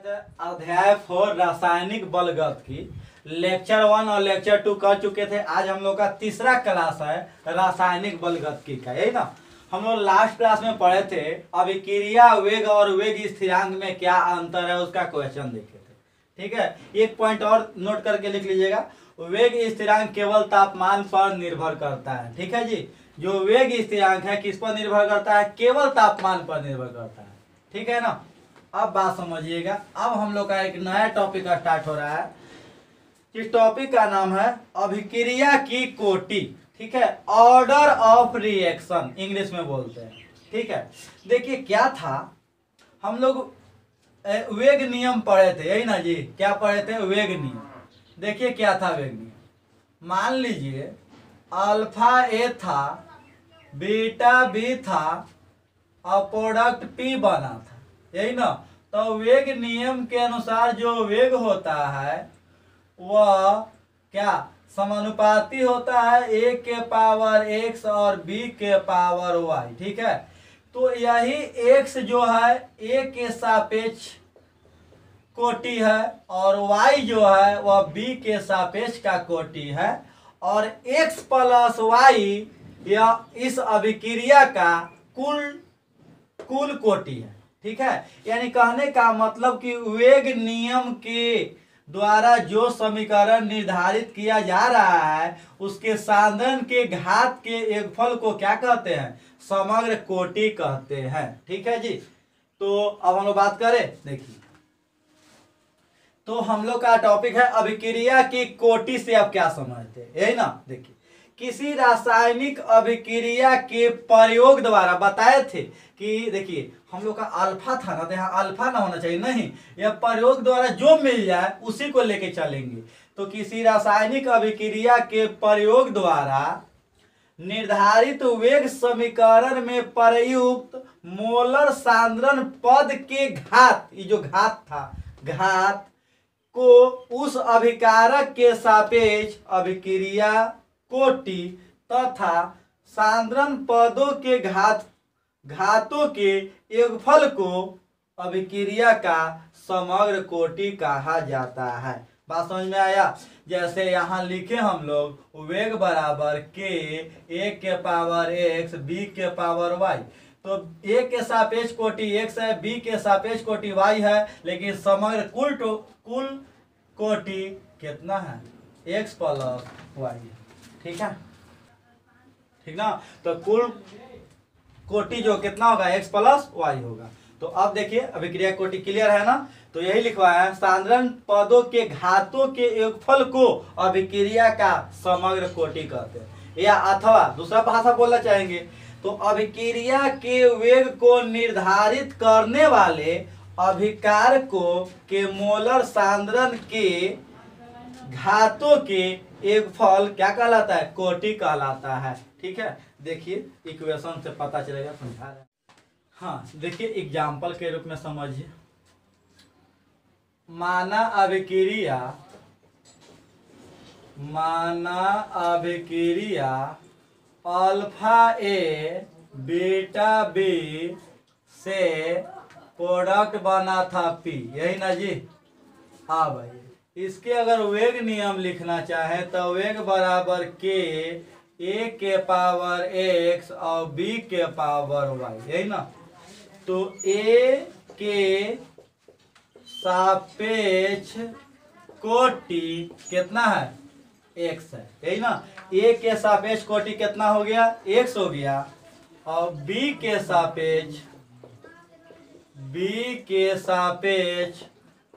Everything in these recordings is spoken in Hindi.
अध्याय 4 रासायनिक बलगत लेक्चर 1 और लेक्चर 2 कर चुके थे। आज हम लोग का तीसरा क्लास है रासायनिक बलगत का, यही ना। हम लोग लास्ट क्लास में पढ़े थे अभिक्रिया वेग और वेग स्थिरांक में क्या अंतर है, उसका क्वेश्चन देखे थे। ठीक है, एक पॉइंट और नोट करके लिख लीजिएगा। वेग स्थिरांक केवल तापमान पर निर्भर करता है। ठीक है जी, जो वेग स्थिरांक है किस पर निर्भर करता है? केवल तापमान पर निर्भर करता है। ठीक है ना। अब बात समझिएगा। अब हम लोग का एक नया टॉपिक स्टार्ट हो रहा है। इस टॉपिक का नाम है अभिक्रिया की कोटि। ठीक है, ऑर्डर ऑफ रिएक्शन इंग्लिश में बोलते हैं। ठीक है, देखिए क्या था, हम लोग वेग नियम पढ़े थे, यही ना जी। क्या पढ़े थे? वेग नियम। देखिए क्या था वेग नियम। मान लीजिए अल्फा ए था, बीटा बी था और प्रोडक्ट पी बना था, यही ना। तो वेग नियम के अनुसार जो वेग होता है वह क्या समानुपाती होता है ए के पावर एक्स और बी के पावर वाई। ठीक है, तो यही एक्स जो है ए के सापेक्ष कोटि है और y जो है वह b के सापेक्ष का कोटि है और x प्लस वाई यह इस अभिक्रिया का कुल कोटि है। ठीक है, यानी कहने का मतलब कि वेग नियम के द्वारा जो समीकरण निर्धारित किया जा रहा है उसके साधन के घात के योगफल को क्या कहते हैं? समग्र कोटि कहते हैं। ठीक है जी। तो अब हम लोग बात करें, देखिए तो हम लोग का टॉपिक है अभिक्रिया की कोटि से आप क्या समझते हैं, यही ना। देखिए किसी रासायनिक अभिक्रिया के प्रयोग द्वारा बताए थे कि देखिए हम लोग का अल्फा था ना, तो यहाँ अल्फा ना होना चाहिए, नहीं, यह प्रयोग द्वारा जो मिल जाए उसी को लेके चलेंगे। तो किसी रासायनिक अभिक्रिया के प्रयोग द्वारा निर्धारित वेग समीकरण में प्रयुक्त मोलर सांद्रण पद के घात, ये जो घात था, घात को उस अभिकारक के सापेक्ष अभिक्रिया कोटि तथा सांद्रण पदों के घातों के योगफल को अभिक्रिया का समग्र कोटि कहा जाता है। बात समझ में आया? जैसे यहाँ लिखे हम लोग वेग बराबर के ए के पावर एक्स बी के पावर वाई। तो ए के सापेक्ष कोटि एक्स है, बी के सापेक्ष कोटि वाई है, लेकिन समग्र कुल कोटि कितना है? X plus y. ठीक है, ठीक ना। तो कुल कोटि जो कितना होगा? एक्स प्लस वाई होगा। तो अब देखिए अभिक्रिया कोटि क्लियर है ना। तो यही लिखवाया है, सांद्रण पदों के घातों के योगफल को अभिक्रिया का समग्र कोटि कहते हैं, या अथवा दूसरा भाषा बोलना चाहेंगे तो अभिक्रिया के वेग को निर्धारित करने वाले अभिकारकों के मोलर सांद्रण के घातों के योगफल क्या कहलाता है? कोटि कहलाता है। ठीक है, देखिए इक्वेशन से पता चलेगा, समझा रहे हैं। हाँ देखिए एग्जाम्पल के रूप में समझिए। माना अभिक्रिया अल्फा ए बीटा बी से प्रोडक्ट बना था पी, यही ना जी। हाँ भाई, इसके अगर वेग नियम लिखना चाहे तो वेग बराबर के ए के पावर एक्स और बी के पावर वाई, यही ना। तो ए के सापेक्ष कोटि कितना है? एक्स है, यही ना। ए के सापेक्ष कोटि कितना हो गया? एक्स हो गया। और बी के सापेक्ष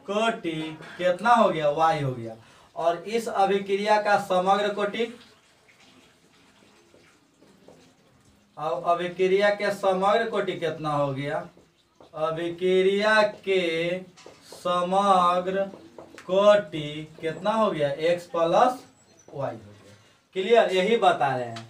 कोटि कितना हो गया? वाई हो गया। और इस अभिक्रिया का समग्र कोटि, अब अभिक्रिया के समग्र कोटि कितना हो गया? अभिक्रिया के समग्र कोटि कितना हो गया? एक्स प्लस वाई हो गया। क्लियर? यही बता रहे हैं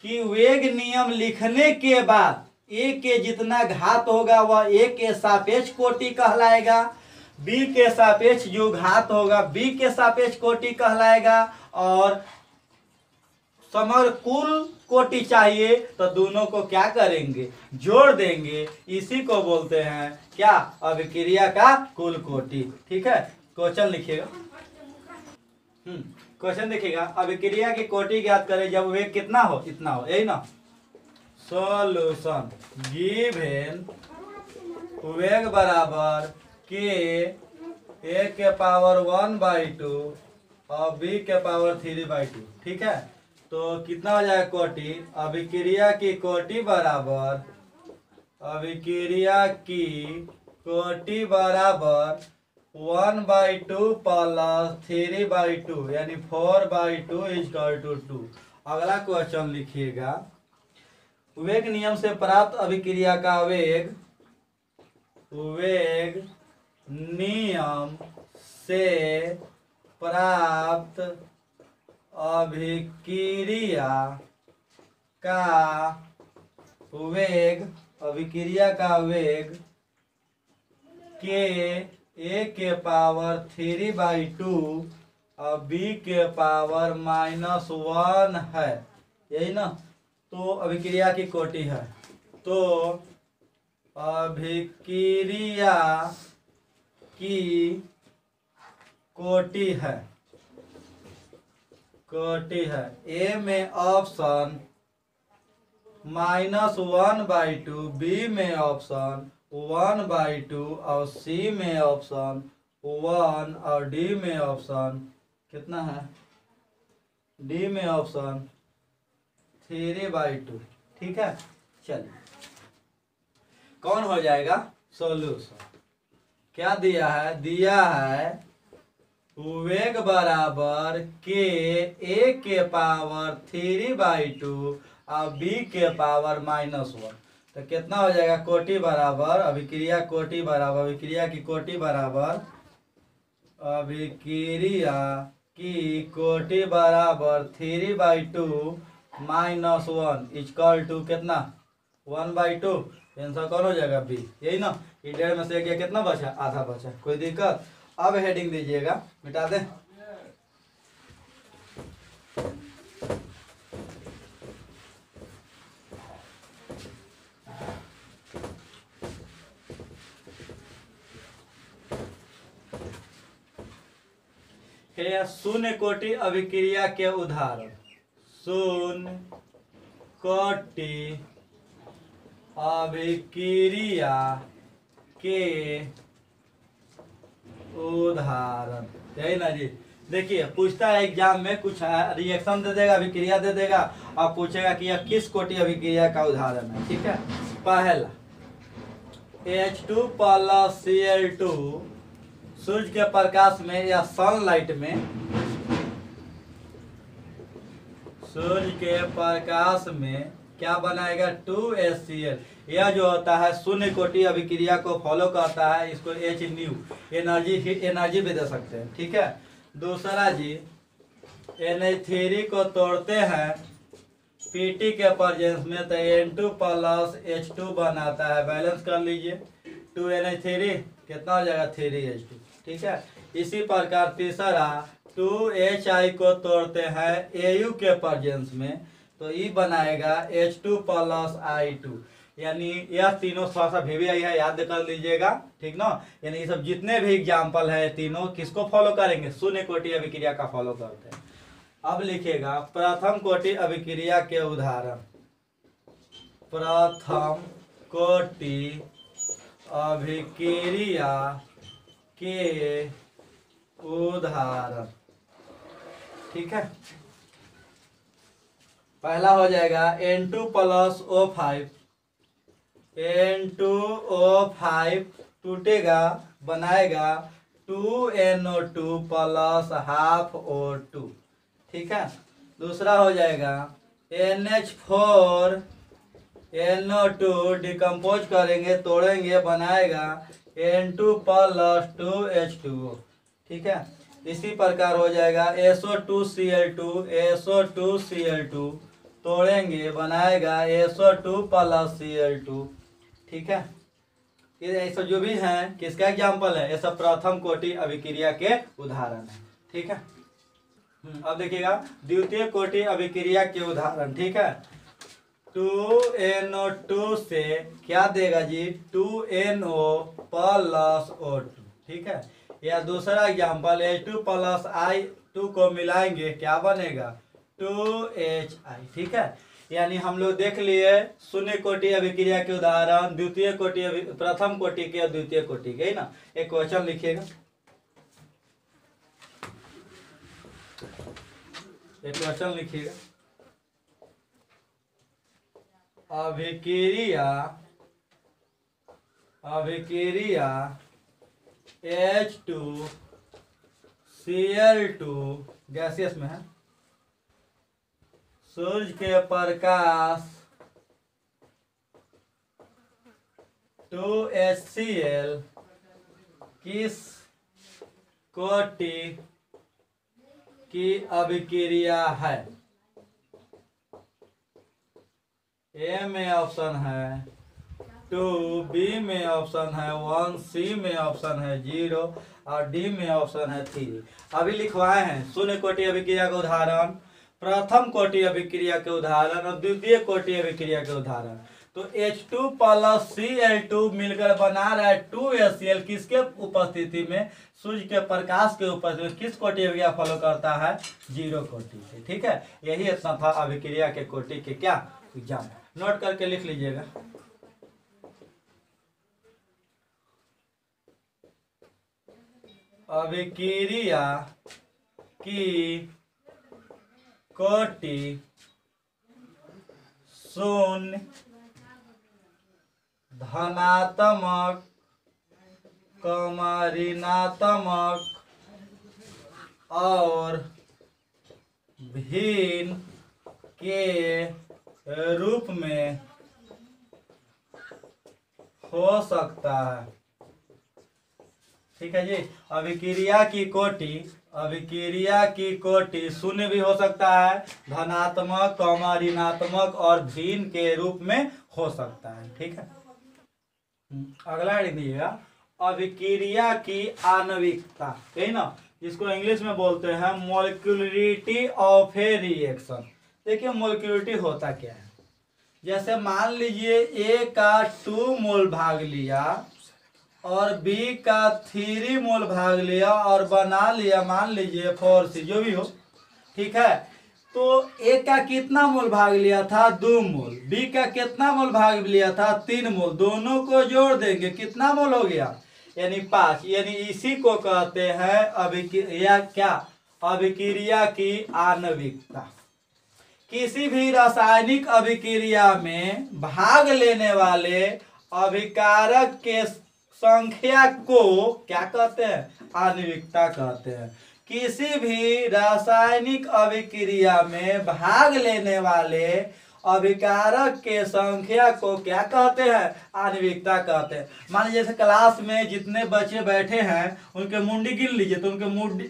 कि वेग नियम लिखने के बाद ए के जितना घात होगा वह ए के सापेक्ष कोटि कहलाएगा, बी के सापेक्ष जो घात होगा बी के सापेक्ष कोटि कहलाएगा, और समग्र कुल कोटि चाहिए तो दोनों को क्या करेंगे, जोड़ देंगे। इसी को बोलते हैं क्या, अभिक्रिया का कुल कोटि। ठीक है, क्वेश्चन लिखिएगा। क्वेश्चन देखिएगा, अभिक्रिया की कोटि ज्ञात करें जब वेग कितना हो, इतना हो, यही ना। सॉल्यूशन, गिवन वेग बराबर के ए के पावर 1/2 और बी के पावर 3/2। ठीक है, तो कितना हो जाएगा कोटि, अभिक्रिया की कोटि बराबर, अभिक्रिया की कोटि बराबर 1/2 प्लस 3/2 यानी 4/2 इक्वल टू 2। अगला क्वेश्चन लिखिएगा, वेग नियम से प्राप्त अभिक्रिया का वेग, वेग नियम से प्राप्त अभिक्रिया का वेग, अभिक्रिया का वेग के ए के पावर 3/2 और बी के पावर -1 है, यही ना। तो अभिक्रिया की कोटि है, तो अभिक्रिया की कोटि है, कोटि है। ए में ऑप्शन -1/2, बी में ऑप्शन 1/2 और सी में ऑप्शन 1 और डी में ऑप्शन कितना है, डी में ऑप्शन 3/2। ठीक है, चलिए कौन हो जाएगा सॉल्यूशन। क्या दिया है, दिया है वेग बराबर के ए के पावर 3/2 और बी के पावर -1। तो कितना हो जाएगा, कोटि बराबर, अभिक्रिया कोटि बराबर, अभिक्रिया की कोटि बराबर, अभिक्रिया की कोटि बराबर 3/2 -1 इक्वल टू कितना, 1/2। आंसर कौन हो जाएगा, बी, यही ना। ये 1.5 में से गया, कितना बचा, आधा बचा। कोई दिक्कत। अब हेडिंग दीजिएगा, मिटा दें। शून्य कोटि अभिक्रिया के उदाहरण, शून्य कोटि अभिक्रिया के उदाहरण, यही ना जी। देखिए पूछता है एग्जाम में, कुछ रिएक्शन दे देगा, अभिक्रिया दे देगा और पूछेगा कि यह किस कोटि अभिक्रिया का उदाहरण है। ठीक है, पहला H2 प्लस Cl2 सूर्य के प्रकाश में या सनलाइट में, सूर्य के प्रकाश में क्या बनाएगा, 2HCl। यह जो होता है शून्य कोटि अभिक्रिया को फॉलो करता है, इसको H न्यू एनर्जी भी दे सकते हैं। ठीक है, दूसरा जी NH3 को तोड़ते हैं Pt के प्रेजेंस में, तो N2 प्लस H2 बनाता है। बैलेंस कर लीजिए, 2NH3 कितना हो जाएगा, 3H2। ठीक है, इसी प्रकार तीसरा 2HI को तोड़ते हैं Au के प्रेजेंस में, तो ई बनाएगा H2 प्लस I2। यानी यह तीनों थोड़ा सा VVI है, याद कर लीजिएगा। ठीक ना, यानी ये सब जितने भी एग्जाम्पल है तीनों किसको फॉलो करेंगे, शून्य कोटि अभिक्रिया का फॉलो करते हैं। अब लिखिएगा प्रथम कोटि अभिक्रिया के उदाहरण, प्रथम कोटि अभिक्रिया के उदाहरण। ठीक है, पहला हो जाएगा N2 प्लस O5, N2O5 टूटेगा, बनाएगा 2NO2 प्लस हाफ O2। ठीक है, दूसरा हो जाएगा NH4 NO2 डिकम्पोज करेंगे, तोड़ेंगे, बनाएगा N2 प्लस 2H2O। ठीक है, इसी प्रकार हो जाएगा SO2Cl2 तोड़ेंगे, बनाएगा SO2 प्लस Cl2। ठीक है, ये सब जो भी हैं किसका एग्जाम्पल है, ये सब प्रथम कोटि अभिक्रिया के उदाहरण है। ठीक है, अब देखिएगा द्वितीय कोटि अभिक्रिया के उदाहरण, ठीक है। 2NO2 से क्या देगा जी, 2NO प्लस O2, ठीक है। या दूसरा एग्जाम्पल H2 प्लस I2 को मिलाएंगे क्या बनेगा, 2HI, ठीक है। यानी हम लोग देख लिए शून्य कोटि अभिक्रिया के उदाहरण, द्वितीय कोटि प्रथम कोटि के और द्वितीय कोटि के, ना। एक क्वेश्चन लिखिएगा, एक क्वेश्चन लिखिएगा। अभिक्रिया H2Cl2 गैसियस में है, सूर्य के प्रकाश 2HCl किस कोटि की अभिक्रिया है। ए में ऑप्शन है 2, बी में ऑप्शन है 1, सी में ऑप्शन है 0 और डी में ऑप्शन है 3। अभी लिखवाए हैं शून्य कोटि अभिक्रिया का उदाहरण, प्रथम कोटि अभिक्रिया के उदाहरण और द्वितीय कोटि अभिक्रिया के उदाहरण। तो H2 प्लस Cl2 मिलकर बना रहा है 2HCl, किसके उपस्थिति में, सूर्य के प्रकाश के उपस्थिति में। किस कोटि अभिक्रिया फॉलो करता है, 0 कोटि से, ठीक है। यही इतना था अभिक्रिया के कोटि के क्या एग्जाम, नोट करके लिख लीजिएगा। अभिक्रिया की कोटि शून्य, धनात्मक, ऋणात्मक और भिन्न के रूप में हो सकता है, ठीक है जी। अभिक्रिया की कोटि शून्य भी हो सकता है, धनात्मक, ऋणात्मक और भिन्न के रूप में हो सकता है, ठीक है। अगला लिख दीजिएगा, अभिक्रिया की आणविकता, है ना, जिसको इंग्लिश में बोलते हैं मोलिकुलरिटी ऑफ ए रिएक्शन। देखिए मोलिकुलरिटी होता क्या है, जैसे मान लीजिए ए का 2 मोल भाग लिया और बी का 3 मोल भाग लिया और बना लिया मान लीजिए 4C, जो भी हो, ठीक है। तो ए का कितना मोल भाग लिया था, 2 मोल, बी का कितना मोल भाग लिया था, 3 मोल, दोनों को जोड़ देंगे कितना मोल हो गया, यानी 5। यानी इसी को कहते हैं अभिक्रिया क्या, अभिक्रिया की आणविकता। किसी भी रासायनिक अभिक्रिया में भाग लेने वाले अभिकारक के संख्या को क्या कहते हैं, आणविकता कहते हैं। किसी भी रासायनिक अभिक्रिया में भाग लेने वाले अभिकारक के संख्या को क्या कहते हैं, आणविकता कहते हैं। मान लीजिए जैसे क्लास में जितने बच्चे बैठे हैं उनके मुंडी गिन लीजिए, तो उनके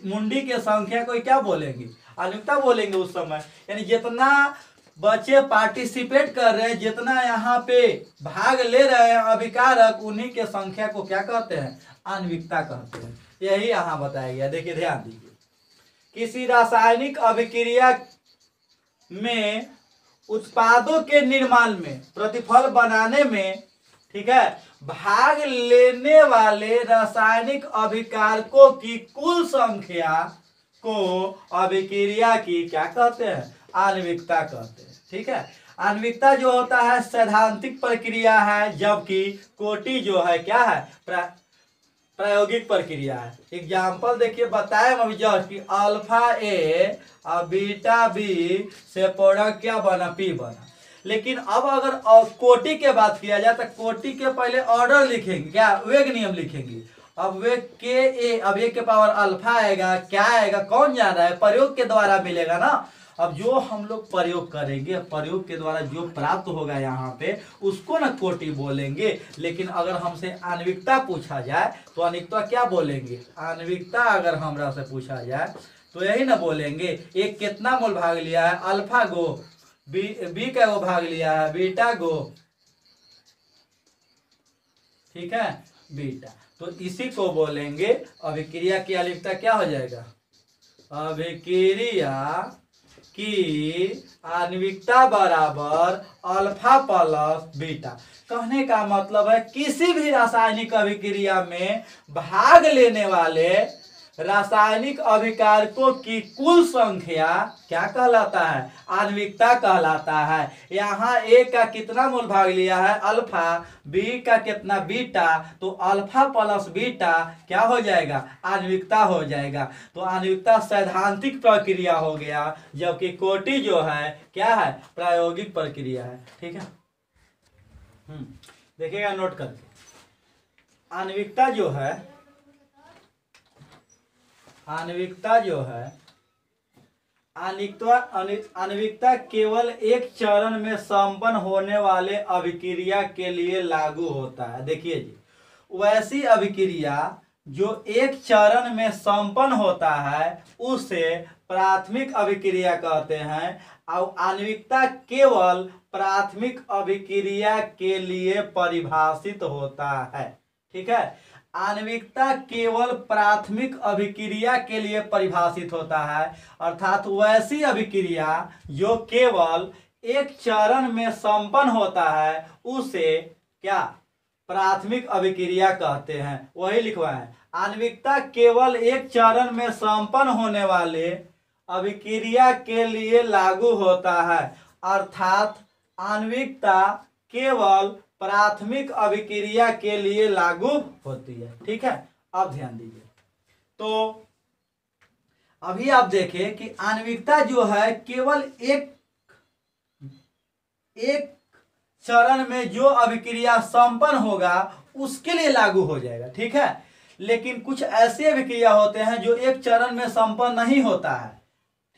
मुंडी के संख्या को क्या बोलेंगे, आणविकता बोलेंगे उस समय। यानी जितना बच्चे पार्टिसिपेट कर रहे हैं, जितना यहाँ पे भाग ले रहे हैं अभिकारक, उन्हीं के संख्या को क्या कहते हैं, आणविकता कहते हैं। यही यहाँ बताया गया। देखिए ध्यान दीजिए, किसी रासायनिक अभिक्रिया में उत्पादों के निर्माण में, प्रतिफल बनाने में, ठीक है, भाग लेने वाले रासायनिक अभिकारकों की कुल संख्या को अभिक्रिया की क्या कहते हैं, आणविकता कहते हैं, ठीक है। आणविकता जो होता है सैद्धांतिक प्रक्रिया है, जबकि कोटि जो है क्या है, प्रायोगिक प्रक्रिया है। एग्जाम्पल देखिए, बताए अभी जस्ट कि अल्फा ए और बीटा बी से प्रोडक्ट क्या बना, पी बना। लेकिन अब अगर कोटि के बात किया जाए तो कोटि के पहले ऑर्डर लिखेंगे, क्या वेग नियम लिखेंगे। अब वेग के ए, अब ए के पावर अल्फा आएगा, क्या आएगा कौन जान रहा है, प्रयोग के द्वारा मिलेगा ना। अब जो हम लोग प्रयोग करेंगे, प्रयोग के द्वारा जो प्राप्त होगा यहाँ पे, उसको ना कोटि बोलेंगे। लेकिन अगर हमसे आणविकता पूछा जाए तो आणविकता क्या बोलेंगे, आणविकता अगर हमरा से पूछा जाए तो यही ना बोलेंगे, एक कितना मोल भाग लिया है, अल्फा गो, बी का वो भाग लिया है, बीटा गो, ठीक है, बीटा। तो इसी को बोलेंगे अभिक्रिया की आणविकता क्या हो जाएगा, अभिक्रिया की आणविकता बराबर अल्फा प्लस बीटा। कहने का मतलब है किसी भी रासायनिक अभिक्रिया में भाग लेने वाले रासायनिक अभिकारकों की कुल संख्या क्या कहलाता है? आणविकता कहलाता है। यहाँ ए का कितना मोल भाग लिया है? अल्फा। बी का कितना? बीटा। तो अल्फा प्लस बीटा क्या हो जाएगा? आणविकता हो जाएगा। तो आणविकता सैद्धांतिक प्रक्रिया हो गया, जबकि कोटि जो है क्या है? प्रायोगिक प्रक्रिया है। ठीक है, देखिएगा नोट करके। आणविकता जो है, आणविकता जो है, आणविकता केवल एक चरण में संपन्न होने वाले अभिक्रिया के लिए लागू होता है। देखिए जी, वैसी अभिक्रिया जो एक चरण में संपन्न होता है उसे प्राथमिक अभिक्रिया कहते हैं, और आणविकता केवल प्राथमिक अभिक्रिया के लिए परिभाषित होता है। ठीक है, आणविकता केवल प्राथमिक अभिक्रिया के लिए परिभाषित होता है, अर्थात वैसी अभिक्रिया जो केवल एक चरण में संपन्न होता है उसे क्या? प्राथमिक अभिक्रिया कहते हैं। वही लिखवाएं, आणविकता केवल एक चरण में संपन्न होने वाले अभिक्रिया के लिए लागू होता है, अर्थात आणविकता केवल प्राथमिक अभिक्रिया के लिए लागू होती है। ठीक है, अब ध्यान दीजिए। तो अभी आप देखें कि आणविकता जो है केवल एक चरण में जो अभिक्रिया संपन्न होगा उसके लिए लागू हो जाएगा। ठीक है, लेकिन कुछ ऐसे अभिक्रिया होते हैं जो एक चरण में संपन्न नहीं होता है।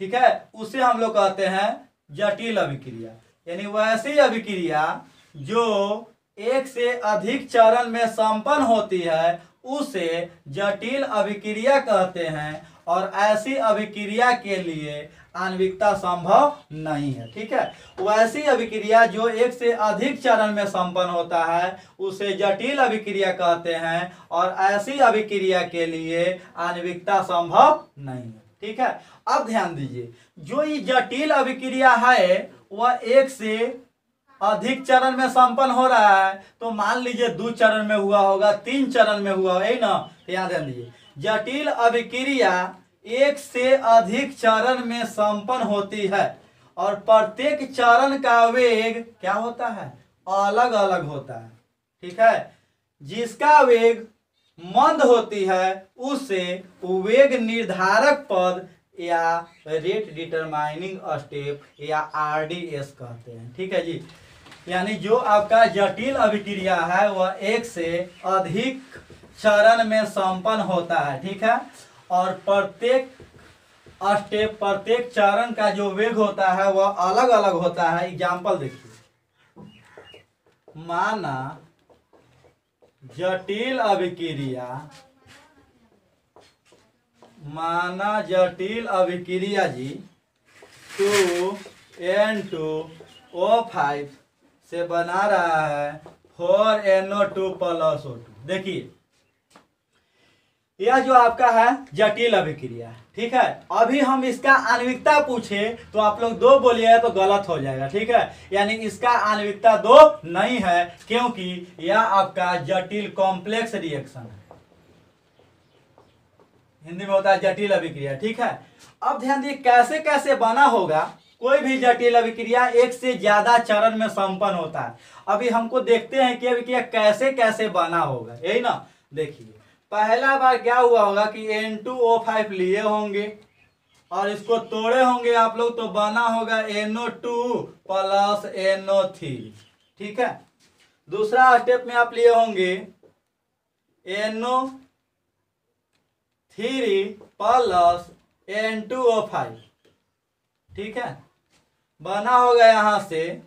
ठीक है, उसे हम लोग कहते हैं जटिल अभिक्रिया। यानी वैसी अभिक्रिया जो एक से अधिक चरण में संपन्न होती है उसे जटिल अभिक्रिया कहते हैं, और ऐसी अभिक्रिया के लिए आणविकता संभव नहीं है। ठीक है, वैसी अभिक्रिया जो एक से अधिक चरण में संपन्न होता है उसे जटिल अभिक्रिया कहते हैं, और ऐसी अभिक्रिया के लिए आणविकता संभव नहीं है। ठीक है, अब ध्यान दीजिए, जो ये जटिल अभिक्रिया है वह एक से अधिक चरण में संपन्न हो रहा है। तो मान लीजिए 2 चरण में हुआ होगा, 3 चरण में हुआ है ना। ध्यान दीजिए, जटिल अभिक्रिया एक से अधिक चरण में संपन्न होती है, और प्रत्येक चरण का वेग क्या होता है? अलग अलग होता है। ठीक है, जिसका वेग मंद होती है उसे वेग निर्धारक पद या रेट डिटरमाइनिंग स्टेप या RDS कहते हैं। ठीक है जी, यानी जो आपका जटिल अभिक्रिया है वह एक से अधिक चरण में संपन्न होता है। ठीक है, और प्रत्येक स्टेप, प्रत्येक चरण का जो वेग होता है वह अलग अलग होता है। एग्जाम्पल देखिए, माना जटिल अभिक्रिया जी 2N2O5 से बना रहा है 4NO2 + O2। देखिए, यह जो आपका है जटिल अभिक्रिया है। ठीक है, अभी हम इसका आणविकता पूछे तो आप लोग 2 बोलिएगा तो गलत हो जाएगा। ठीक है, यानी इसका आणविकता 2 नहीं है, क्योंकि यह आपका जटिल कॉम्प्लेक्स रिएक्शन है। हिंदी में होता है जटिल अभिक्रिया। ठीक है, अब ध्यान दिए कैसे कैसे बना होगा। कोई भी जटिल अभिक्रिया एक से ज्यादा चरण में संपन्न होता है। अभी हमको देखते हैं कि अभिक्रिया कैसे कैसे बना होगा, यही ना। देखिए, पहला बार क्या हुआ होगा कि N2O5 लिए होंगे और इसको तोड़े होंगे आप लोग, तो बना होगा NO2 + NO3। ठीक है, दूसरा स्टेप में आप लिए होंगे NO3 + N2O5। ठीक है, बना होगा यहां से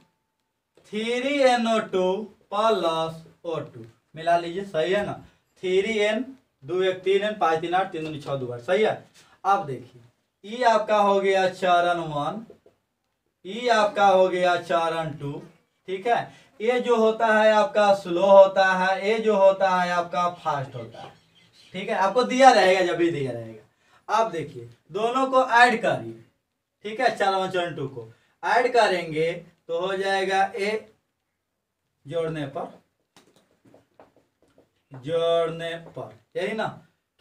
3NO2 + O2। मिला लीजिए, सही है ना। 3N 2 1 3N 5 3 8 3 2 6 2 8, सही है। अब देखिए, ई आपका हो गया चरण 1, ई आपका हो गया चरण 2। ठीक है, ये जो होता है आपका स्लो होता है, ये जो होता है आपका फास्ट होता है। ठीक है, आपको दिया रहेगा, जब भी दिया रहेगा। अब देखिए दोनों को ऐड करिए, ठीक है, चरण 1 चरण 2 को ऐड करेंगे तो हो जाएगा ए, जोड़ने पर यही ना,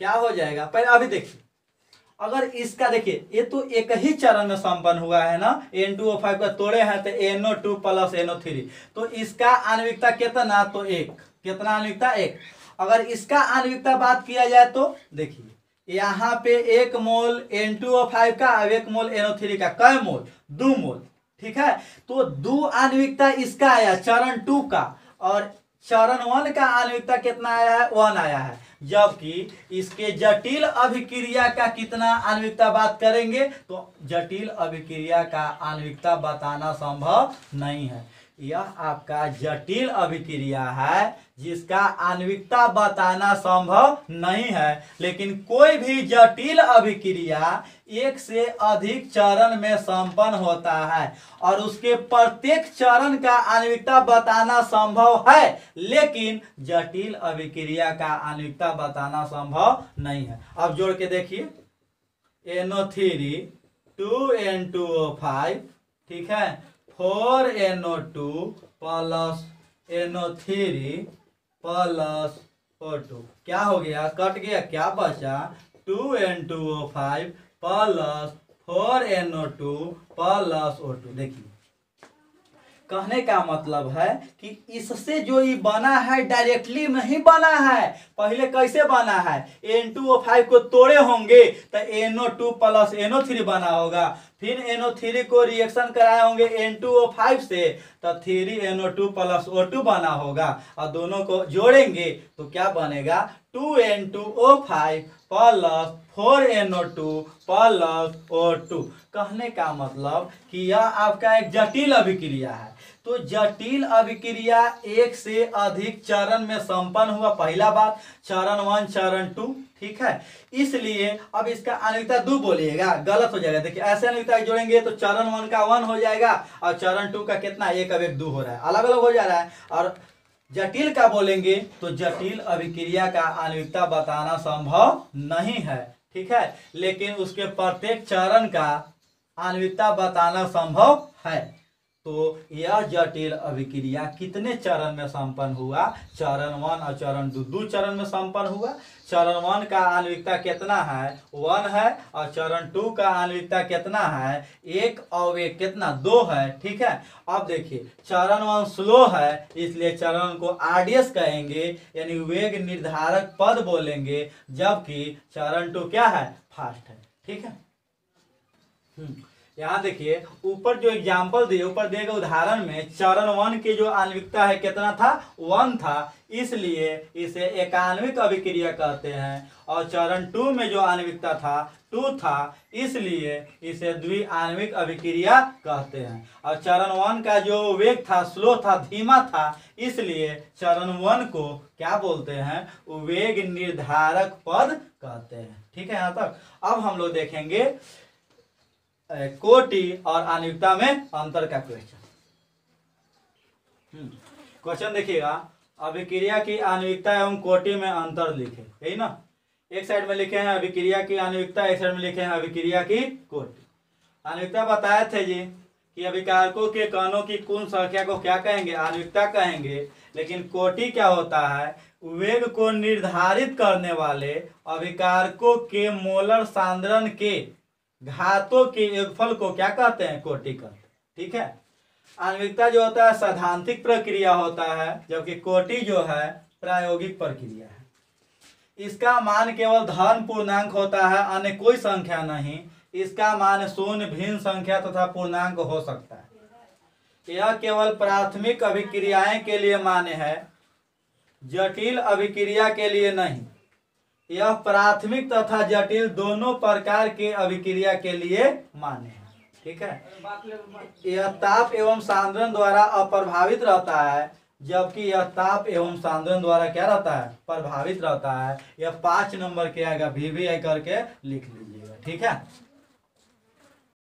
क्या हो जाएगा पहले अभी देखिए। अगर इसका देखिए ये तो एक ही चरण में संपन्न हुआ है ना, N2O5 का तोड़े हैं तो NO2 प्लस NO3, तो इसका आणविकता कितना, तो 1, कितना आणविकता 1। अगर इसका आणविकता बात किया जाए तो देखिए यहाँ पे 1 मोल N2O5 का और 1 मोल NO3 का, कै मोल, 2 मोल, ठीक है। तो 2 आणविकता इसका आया चरण 2 का, और चरण 1 का आणविकता कितना आया है, 1 आया है। जबकि इसके जटिल अभिक्रिया का कितना आणविकता बात करेंगे तो जटिल अभिक्रिया का आणविकता बताना संभव नहीं है। यह आपका जटिल अभिक्रिया है जिसका आणविकता बताना संभव नहीं है। लेकिन कोई भी जटिल अभिक्रिया एक से अधिक चरण में संपन्न होता है और उसके प्रत्येक चरण का आणविकता बताना संभव है, लेकिन जटिल अभिक्रिया का आणविकता बताना संभव नहीं है। अब जोड़ के देखिए NO3 2N2O5, ठीक है, 4NO2 plus NO3 plus O2, क्या हो गया, कट गया, क्या बचा, 2N2O5 plus 4NO2 plus O2। देखिए कहने का मतलब है कि इससे जो ये बना है डायरेक्टली नहीं बना है, पहले कैसे बना है, N2O5 को तोड़े होंगे तो NO2 प्लस NO3 बना होगा, फिर NO3 को रिएक्शन कराए होंगे N2O5 से तो 3NO2 प्लस O2 बना होगा, और दोनों को जोड़ेंगे तो क्या बनेगा, 2N2O5 plus 4NO2 plus O2। कहने का मतलब कि यह आपका एक जटिल अभिक्रिया है। तो जटिल अभिक्रिया एक से अधिक चरण में संपन्न हुआ, पहला बात, चरण 1 चरण 2, ठीक है। इसलिए अब इसका आणविकता 2 बोलिएगा, गलत हो जाएगा। देखिए ऐसे आणविकता जोड़ेंगे तो चरण 1 का 1 हो जाएगा और चरण 2 का कितना, 1 अब 1 2 हो रहा है, अलग अलग हो जा रहा है। और जटिल का बोलेंगे तो जटिल अभिक्रिया का आणविकता बताना संभव नहीं है, ठीक है, लेकिन उसके प्रत्येक चरण का आणविकता बताना संभव है। तो यह जटिल अभिक्रिया कितने चरण में संपन्न हुआ, चरण 1 और चरण 2, 2 चरण में संपन्न हुआ। चरण 1 का आणविकता कितना है, 1 है, और चरण 2 का आणविकता कितना है, 1 और 1 कितना, 2 है, ठीक है। अब देखिए चरण 1 स्लो है, इसलिए चरण को RDS कहेंगे, यानी वेग निर्धारक पद बोलेंगे, जबकि चरण 2 क्या है, फास्ट है, ठीक है। यहाँ देखिए ऊपर जो एग्जाम्पल दिए, ऊपर दिए गए उदाहरण में चरण 1 की जो आणविकता है कितना था, 1 था, इसलिए इसे एकान्विक अभिक्रिया कहते हैं। और चरण 2 में जो आणविकता था 2 था, इसलिए इसे द्विआण्विक अभिक्रिया कहते हैं। और चरण 1 का जो वेग था, स्लो था, धीमा था, इसलिए चरण 1 को क्या बोलते हैं, वेग निर्धारक पद कहते हैं, ठीक है। यहाँ तक अब हम लोग देखेंगे कोटि और आणविकता में अंतर का क्वेश्चन। क्वेश्चन देखिएगा, अभिक्रिया की आणविकता एवं कोटि में अंतर लिखे, यही ना। एक साइड में लिखे हैं अभिक्रिया की आणविकता, एक साइड में लिखे हैं अभिक्रिया की कोटि। आणविकता बताए थे जी कि अभिकारकों के कणों की कुल संख्या को क्या कहेंगे, आणविकता कहेंगे। लेकिन कोटि क्या होता है, वेग को निर्धारित करने वाले अभिकारकों के मोलर सांद्रण के घातों के योगफल को क्या कहते हैं, कोटि कहते हैं, ठीक है। आणविकता जो होता है सैद्धांतिक प्रक्रिया होता है, जबकि कोटि जो है प्रायोगिक प्रक्रिया है। इसका मान केवल धन पूर्णांक होता है, अन्य कोई संख्या नहीं। इसका मान शून्य, भिन्न संख्या तथा पूर्णांक हो सकता है। यह केवल प्राथमिक अभिक्रियाएं के लिए मान्य है, जटिल अभिक्रिया के लिए नहीं। यह प्राथमिक तथा जटिल दोनों प्रकार के अभिक्रिया के लिए मान्य है, ठीक है। यह ताप एवं सांद्रण द्वारा अप्रभावित रहता है, जबकि यह ताप एवं सांद्रण द्वारा क्या रहता है, प्रभावित रहता है। यह 5 नंबर के आएगा, VVI करके लिख लीजिएगा, ठीक है।